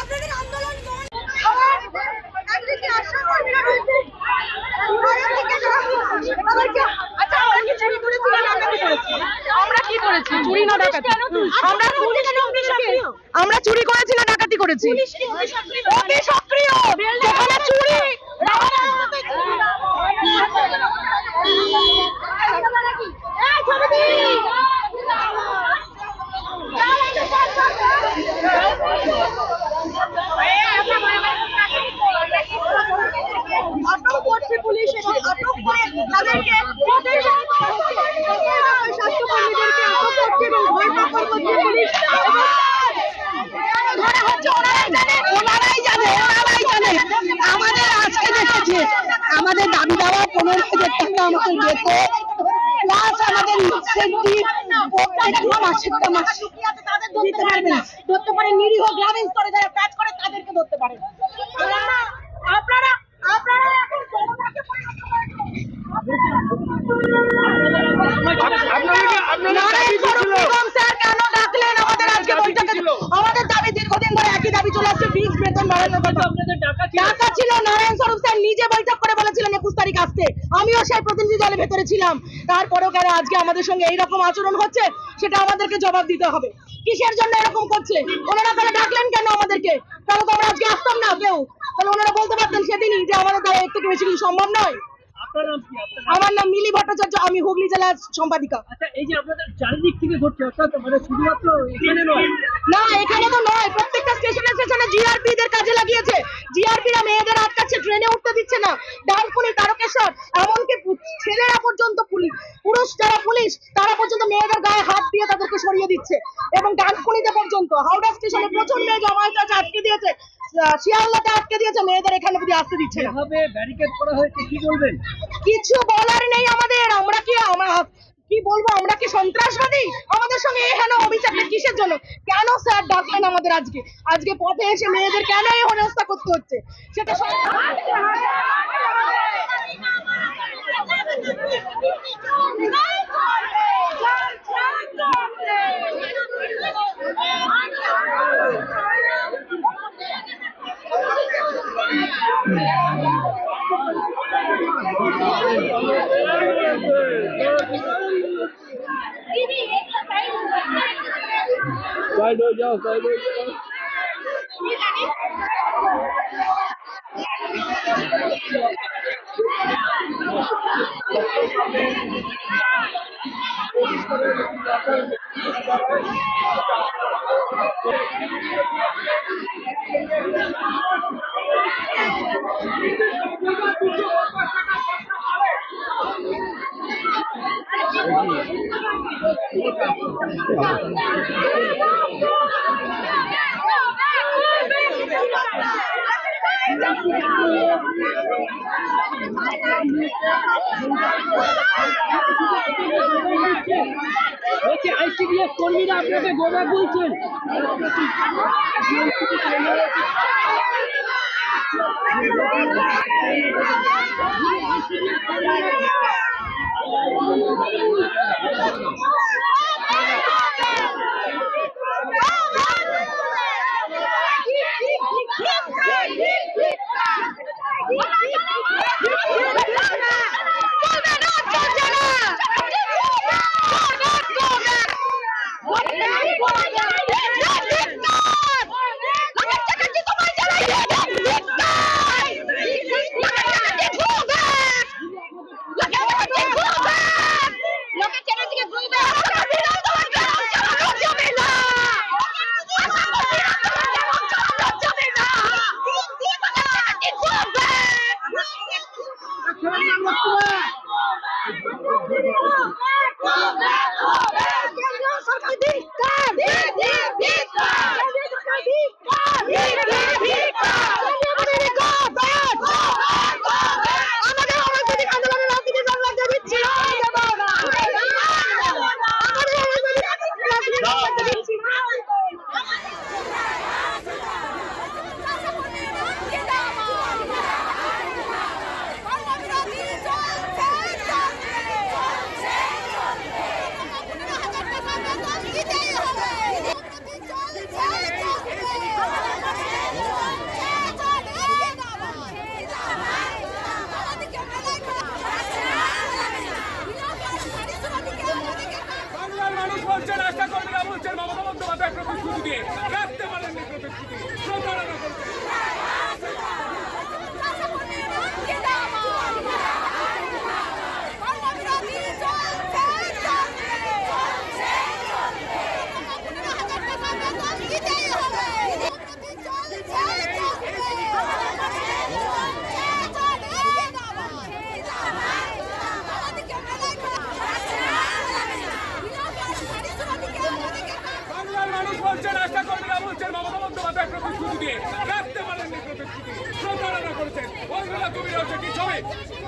আপনাদের আন্দোলন আমরা চুরি করেছি না ডাকাতি করেছি? অতি সক্রিয় যেখানে চুরি আটক করছে পুলিশ এবং আটক করে তাদেরকে স্বাস্থ্যকর্মীদেরকে আটক করছে এবং ধরপাকড় করছে পুলিশ। ওনারাই জানে আমাদের আজকে দেখেছে আমাদের দাবি দেওয়া 15,000 টাকা আমাদের বেতন প্লাস আমাদের ইনসেন্টিভ মাসেরটা মাস দিতে পারবে না, ধরতে পারে নিরীহ গ্রামীণ স্তরে যারা কাজ করে তাদেরকে ধরতে পারে। আপনারা এখন আমাদের দাবি দীর্ঘদিন ধরে একই দাবি চলে আসছে, ফিক্সড বেতন বাড়ানোর কথা। টাকা ছিল নারায়ণ স্বরূপ স্যার নিজে বৈঠক করে বলেছিলেন 21 তারিখ আসতে, আমিও সেই প্রতিনিধি দলের ভেতরে ছিলাম। তারপরেও কেন আজকে আমাদের সঙ্গে এইরকম আচরণ হচ্ছে সেটা আমাদেরকে জবাব দিতে হবে। কিসের জন্য এরকম করছে? ওনারা কেন ডাকলেন কেন আমাদেরকে? তাহলে তো আমরা আজকে আসতাম না কেউ। তাহলে ওনারা বলতে পারতেন সেদিনই যে আমাদের দ্বারা এর থেকে বেশি কিছু সম্ভব নয়। আমার নাম মিলি ভট্টাচার্য, আমি হুগলি জেলার সম্পাদিকা। আচ্ছা, এই যে আপনাদের চারিদিক থেকে ঘটছে, অর্থাৎ মানে শুধুমাত্র এখানে নয়? না, এখানে তো নয়, প্রত্যেকটা স্টেশনে স্টেশনে জিআরপি দের কাজে লাগিয়েছে। জিআরপিরা মেয়েদের আটকাচ্ছে, ট্রেনে উঠতে দিচ্ছে না। ডানকুনি, তারকেশ্বর, এমনকি ছেলেরা পর্যন্ত পুরুষ যারা পুলিশ তারা পর্যন্ত মেয়েদের গায়ে হাত দিয়ে তাদেরকে সরিয়ে দিচ্ছে। এবং ডানকুনিতে পর্যন্ত হাওড়া স্টেশনে প্রচুর মেয়ে জমায়েত আছে, আটকে দিয়েছে। শিয়ালদাতে আটকে দিয়েছে, মেয়েদের এখানে অবধি আসতে দিচ্ছে না। এভাবে ব্যারিকেড করা হয়েছে, কি বলবেন? কিছু বলার নেই আমাদের। আমরা কি বলবো? আমরা কি সন্ত্রাসবাদী? আমাদের সঙ্গে এখানে অভিযানটা কিসের জন্য? কেন স্যার ডাকলেন আমাদের আজকে পথে এসে মেয়েদের কেন এই হেনস্থা করতে হচ্ছে সেটা साइड हो जाओ, साइड हो जाओ। আইসিডিএস কর্মীরা আপনাকে গোবা বলছেন। হবে।